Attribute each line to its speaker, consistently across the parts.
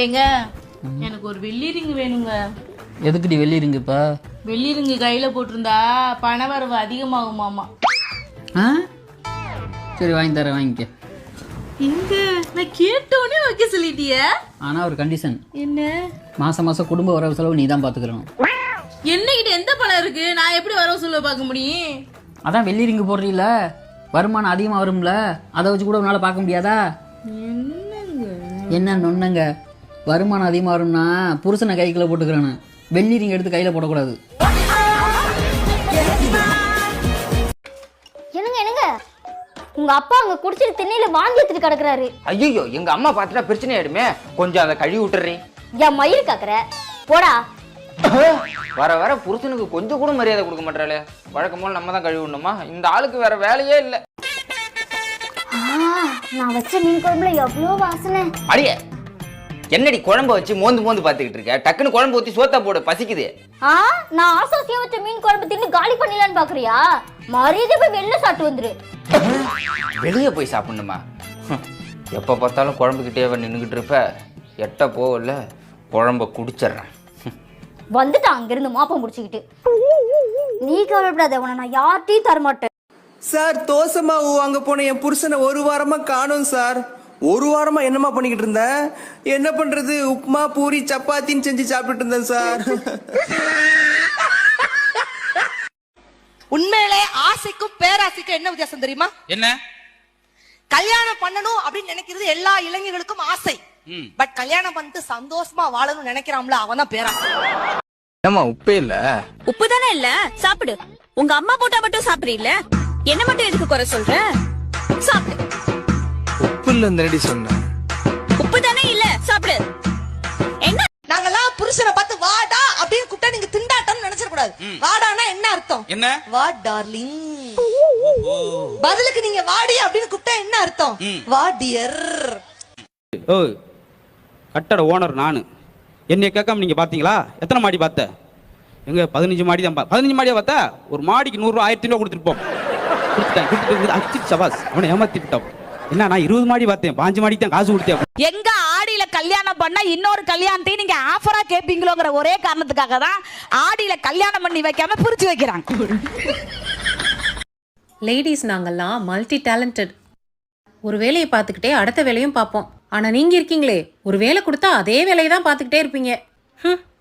Speaker 1: ஏங்க எனக்கு ஒரு வெள்ளி ரிங்கு வேணுங்க.
Speaker 2: எதுக்குடி வெள்ளி ரிங்கு இப்போ?
Speaker 1: வெள்ளி ரிங்கு கையில போட்டிருந்தா பணவரவு அதிகமாகுமாமா.
Speaker 2: ஆ சரி வாங்கி தரேன், வாங்கிக்க.
Speaker 1: எங்க நான் கேட்டோன்னே வைக்க சொல்லிட்டிய.
Speaker 2: ஆனால் ஒரு கண்டிஷன்.
Speaker 1: என்ன?
Speaker 2: மாதம் மாதம் குடும்ப வரவு செலவு நீ தான் பார்த்துக்கிறணும்.
Speaker 1: என்னகிட்ட எந்த பணம் இருக்கு? நான் எப்படி வரவு செலவு பார்க்க முடியும்?
Speaker 2: அதான் வெள்ளி ரிங்கு போடுறீல்ல, வருமானம் அதிகமாக வரும்ல, அதை வச்சு கூட உன்னால் பார்க்க முடியாதா?
Speaker 1: என்னங்க
Speaker 2: என்ன நொன்னங்க, வருமானம் அதிகமாக வரும்னா புருஷனை கைக்குள்ளே போட்டுக்கிறானு, வெள்ளி ரிங் எடுத்து கையில் போடக்கூடாது.
Speaker 3: என்னங்க என்னங்க, உங்க அப்பா அங்க குடிச்சிட்டு திண்ணையில வாந்தி எடுத்துட்டு கிடக்குறாரு.
Speaker 4: ஐயோ, எங்க அம்மா பாத்துட்டா பிரச்சனை ஆயிடுமே, கொஞ்சம் அதை கழுவி விட்டுறேன்.
Speaker 3: என் மயிர் காக்குற போடா.
Speaker 4: வர வர புருஷனுக்கு கொஞ்சம் கூட மரியாதை கொடுக்க மாட்டாளே. வழக்கம் போல நம்ம தான் கழுவி விடணுமா? இந்த ஆளுக்கு வேற வேலையே இல்ல.
Speaker 3: நான் வச்ச மீன் குழம்புல எவ்வளவு வாசனை.
Speaker 4: அடியே, என்னடி குழம்ப வச்சு மோந்து மோந்து பாத்துக்கிட்டு இருக்க? டக்குன்னு குழம்பு ஊத்தி சோத்தா போடு, பசிக்குது.
Speaker 3: நான் ஆசாசியா வச்ச மீன் குழம்பு தின்னு காலி பண்ணிடலான்னு பாக்குறியா? மரியாதை போய் வெளில சாப்பிட்டு வந்துரு.
Speaker 4: வெளியே போய் சாப்பிடணுமா? எப்ப பார்த்தாலும் குழம்புக்கிட்டே நின்றுகிட்டு இருப்ப. எட்ட போகல, குழம்ப குடிச்சிடுறேன்.
Speaker 3: வந்துட்டான் அங்கிருந்து மாப்பம் முடிச்சுக்கிட்டு. நீ கவலைப்படாத, உன நான் யார்ட்டையும் தரமாட்டேன்.
Speaker 5: சார், தோசை மாவு வாங்க போன என் புருஷனை ஒரு வாரமா காணோம் சார். ஒரு வாரமா என்னமா பண்ணிக்கிட்டு இருந்தேன்? என்ன பண்றது, உப்புமா பூரி சப்பாத்தின்னு செஞ்சு சாப்பிட்டுட்டு இருந்தேன் சார்.
Speaker 6: உண்மையிலே ஆசைக்கும் பேராசைக்கும் என்ன வித்தியாசம் தெரியுமா?
Speaker 7: என்ன?
Speaker 6: கல்யாணம் பண்ணணும் அப்படின்னு நினைக்கிறது எல்லா இளைஞர்களுக்கும் ஆசை. பட் கல்யாணம் பண்ணிட்டு சந்தோஷமா வாழணும்னு நினைக்கிறான்ல, அவன் தான் பேராசை.
Speaker 4: ஏமா உப்பே இல்ல?
Speaker 8: உப்பு தானே இல்ல, சாப்பிடு. உங்க அம்மா போட்டா மட்டும் சாப்பிடுறீல்ல, என்ன மட்டும் எதுக்கு குறை சொல்ற? சாப்பிடு.
Speaker 5: உப்பு இல்ல சொன்ன.
Speaker 8: உப்பு தானே இல்ல, சாப்பிடு. என்ன?
Speaker 6: நாங்கெல்லாம் புருஷனை பார்த்து வாடா அப்படின்னு கூப்பிட்டா நீங்க திண்டாட்டம்னு நினைச்சிட கூடாது. வாடானா என்ன அர்த்தம்?
Speaker 7: என்ன?
Speaker 6: வா டார்லிங். பதிலுக்கு நீங்க வாடி அப்படின்னு கூப்பிட்டா என்ன அர்த்தம்? வா டியர்.
Speaker 7: ஓ, கட்டட ஓனர் நானு. என்னைய கேட்காம நீங்க பாத்தீங்களா? எத்தனை மாடி பார்த்த? எங்க 15 மாடி தான். 15 மாடியா பார்த்தா? ஒரு மாடிக்கு 100 ரூபா 1000 ரூபா கொடுத்துருப்போம். கொடுத்துட்டேன். சபாஸ், அவனை ஏமாத்தி விட்டோம். என்ன, நான் 20 மாடி பார்த்தேன், 5 மாடிக்கு தான் காசு கொடுத்தேன்.
Speaker 8: எங்க ஆடியில கல்யாணம் பண்ணா இன்னொரு கல்யாணத்தையும் நீங்க ஆஃபரா கேப்பீங்களோங்கிற ஒரே காரணத்துக்காக தான் ஆடியில கல்யாணம் பண்ணி வைக்காம பிரிச்சு வைக்கிறாங்க.
Speaker 9: லேடிஸ் நாங்கெல்லாம் மல்டி டேலண்டட். ஒரு வேலையை பார்த்துக்கிட்டே அடுத்த வேலையும் பார்ப்போம். ஆனா நீங்க இருக்கீங்களே, ஒரு வேலை கொடுத்தா அதே வேலையை தான் பார்த்துக்கிட்டே இருப்பீங்க.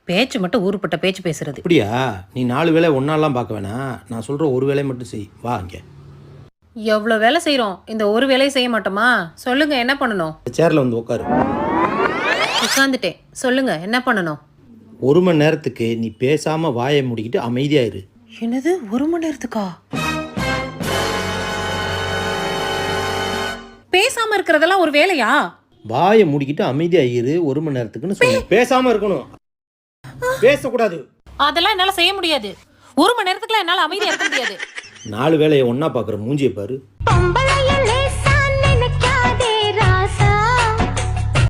Speaker 9: பேச்சு மட்டும் ஊருப்பட்ட பேச்சு பேசுறது.
Speaker 10: அப்படியா? நீ 4 வேலை ஒன்னாலாம் பார்க்க வேணாம், நான் சொல்ற ஒரு வேலையை மட்டும் செய். வா இங்க.
Speaker 9: எவ்வளோ வேலை செய்கிறோம், இந்த ஒரு வேலையை செய்ய மாட்டோமா? சொல்லுங்க என்ன பண்ணணும்?
Speaker 10: சேர்ல வந்து உட்காரு.
Speaker 9: உட்காந்துட்டேன், சொல்லுங்க என்ன பண்ணணும்?
Speaker 10: 1 மணி நேரத்துக்கு நீ பேசாம வாயை மூடிக்கிட்டு அமைதியாயிரு.
Speaker 9: என்னது 1 மணி நேரத்துக்கா? பேசாம இருக்கிறதெல்லாம் ஒரு வேலையா?
Speaker 10: வாயை மூடிக்கிட்டு அமைதியாயிரு 1 மணி நேரத்துக்குன்னு சொன்னேன். பேசாம இருக்கணும், பேசக்கூடாது.
Speaker 9: அதெல்லாம் என்னால செய்ய முடியாது. 1 மணி நேரத்துக்குலாம் என்னால அமைதியா இருக்க முடியாது.
Speaker 10: 4 வேலையை ஒன்னா பாக்குற மூஞ்சியை பாரு.